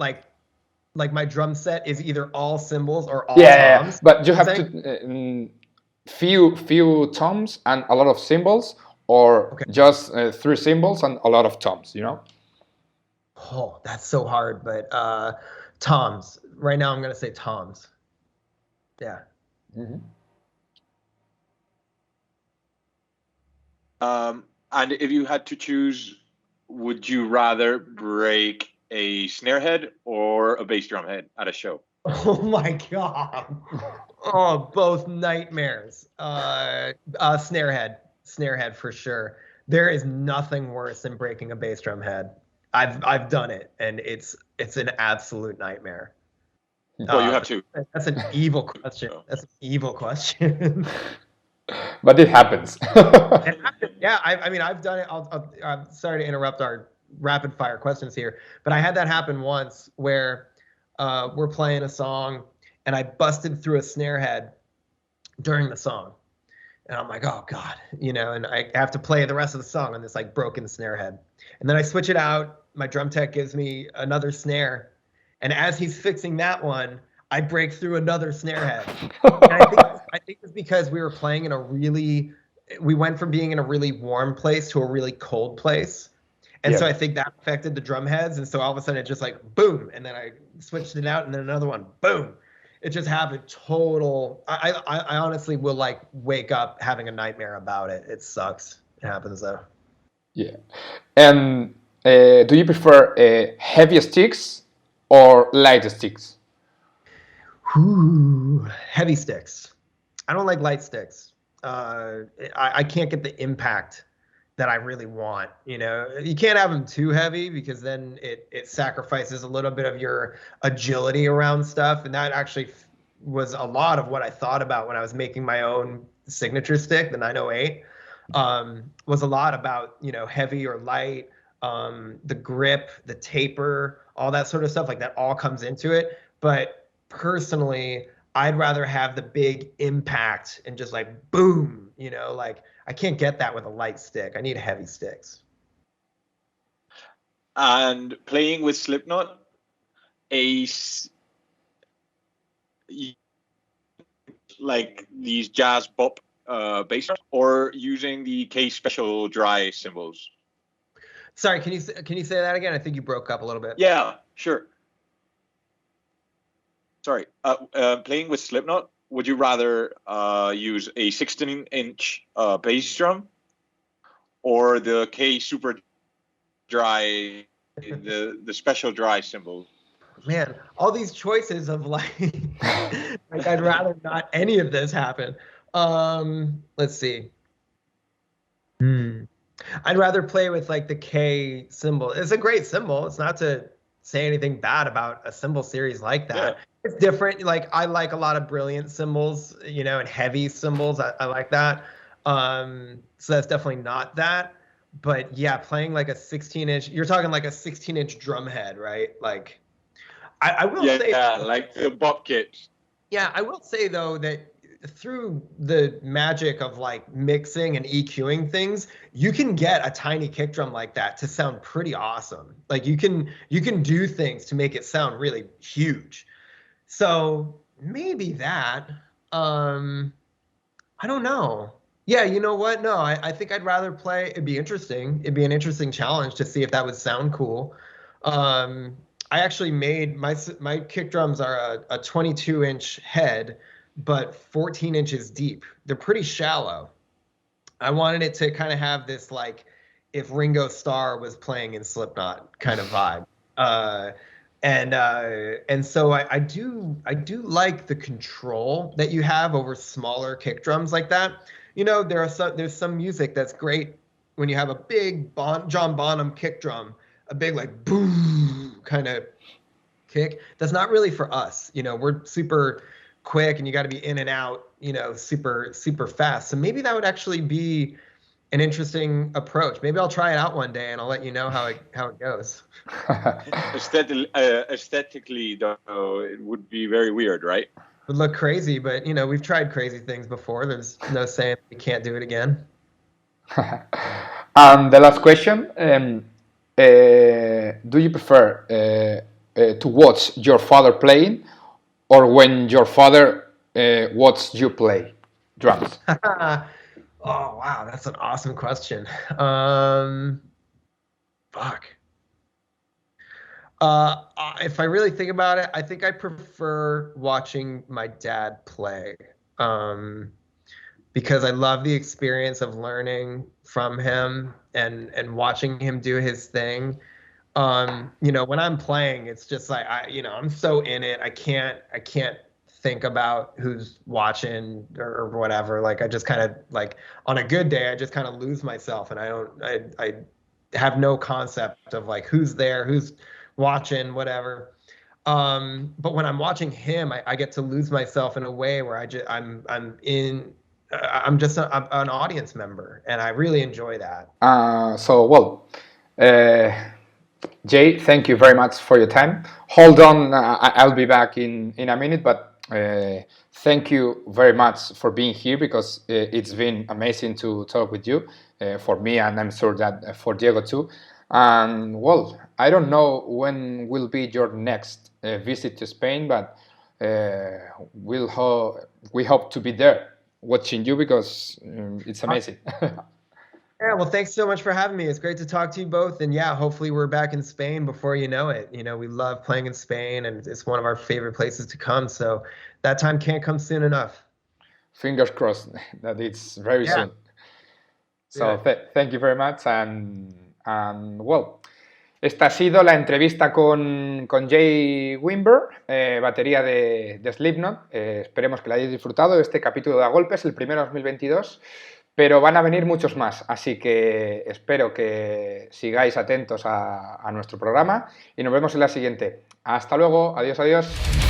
my drum set is either all cymbals or all toms? Yeah, but you have to few toms and a lot of cymbals, or just 3 cymbals and a lot of toms, Oh, that's so hard, but toms. Right now I'm going to say toms. Yeah. Mm-hmm. And if you had to choose, would you rather break a snare head or a bass drum head at a show? Oh my God. Oh, both nightmares. Snare head for sure. There is nothing worse than breaking a bass drum head. I've done it, and it's an absolute nightmare. Well, you have to. That's an evil question. That's an evil question. But it happens. Yeah, I mean, I've done it. I'm sorry to interrupt our rapid fire questions here, but I had that happen once where we're playing a song and I busted through a snare head during the song. And I'm like, oh God, and I have to play the rest of the song on this like broken snare head. And then I switch it out. My drum tech gives me another snare. And as he's fixing that one, I break through another snare head. And I think it's because we went from being in a really warm place to a really cold place. And so I think that affected the drum heads. And so all of a sudden it just like boom. And then I switched it out and then another one, boom. It just happened total. I honestly will like wake up having a nightmare about it. It sucks. It happens though. Yeah. And do you prefer heavy sticks or light sticks? Ooh, heavy sticks. I don't like light sticks. I can't get the impact that I really want. You can't have them too heavy because then it sacrifices a little bit of your agility around stuff. And that actually was a lot of what I thought about when I was making my own signature stick, the 908, was a lot about, heavy or light, the grip, the taper, all that sort of stuff, like that all comes into it. But personally, I'd rather have the big impact and just like boom, like I can't get that with a light stick. I need heavy sticks. And playing with Slipknot, like these jazz bop bass drums, or using the K special dry cymbals. Sorry, can you say that again? I think you broke up a little bit. Yeah, sure. Sorry, playing with Slipknot, would you rather use a 16-inch bass drum or the K super dry, the special dry cymbal? Man, all these choices of like I'd rather not any of this happen. Let's see. I'd rather play with like the K cymbal. It's a great cymbal. It's not to say anything bad about a cymbal series like that. Yeah. It's different. Like I like a lot of brilliant cymbals, and heavy cymbals. I like that. So that's definitely not that. But yeah, playing like a 16-inch, you're talking like a 16-inch drum head, right? Like I will say, yeah, like the bop kits. Yeah, I will say though that through the magic of like mixing and EQing things, you can get a tiny kick drum like that to sound pretty awesome. Like you can do things to make it sound really huge. So maybe that. I don't know. Yeah, you know what? No, I think I'd rather play. It'd be interesting. It'd be an interesting challenge to see if that would sound cool. I actually made my kick drums are a 22-inch head, but 14 inches deep. They're pretty shallow. I wanted it to kind of have this like if Ringo Starr was playing in Slipknot kind of vibe. And so I do like the control that you have over smaller kick drums like that. There's some music that's great when you have a big John Bonham kick drum, a big like boom kind of kick. That's not really for us. We're super quick and you got to be in and out, super, super fast. So maybe that would actually be an interesting approach. Maybe I'll try it out one day and I'll let you know how it goes. Aesthetically, though, it would be very weird, right? It would look crazy, but we've tried crazy things before. There's no saying we can't do it again. The last question: do you prefer to watch your father playing, or when your father watches you play drums? Oh wow, that's an awesome question. Fuck. If I really think about it, I think I prefer watching my dad play, because I love the experience of learning from him and watching him do his thing. When I'm playing, it's just like I'm so in it. I can't think about who's watching or whatever. Like I just kind of like on a good day, I just kind of lose myself, and I have no concept of like who's there, who's watching, whatever. But when I'm watching him, I get to lose myself in a way where I'm just an audience member, and I really enjoy that. Jay, thank you very much for your time. Hold on, I'll be back in a minute, but thank you very much for being here, because it's been amazing to talk with you, for me, and I'm sure that for Diego too. And well, I don't know when will be your next visit to Spain, but we hope to be there watching you, because it's amazing. Yeah, well, thanks so much for having me. It's great to talk to you both. And yeah, hopefully we're back in Spain before you know it. You know, we love playing in Spain, and it's one of our favorite places to come. So that time can't come soon enough. Fingers crossed that it's very soon. So thank you very much. And well, esta ha sido la entrevista con Jay Weinberg, batería de Slipknot. Esperemos que la hayáis disfrutado de este capítulo de A Golpes, el primero de 2022. Pero van a venir muchos más, así que espero que sigáis atentos a nuestro programa y nos vemos en la siguiente. Hasta luego, adiós, adiós.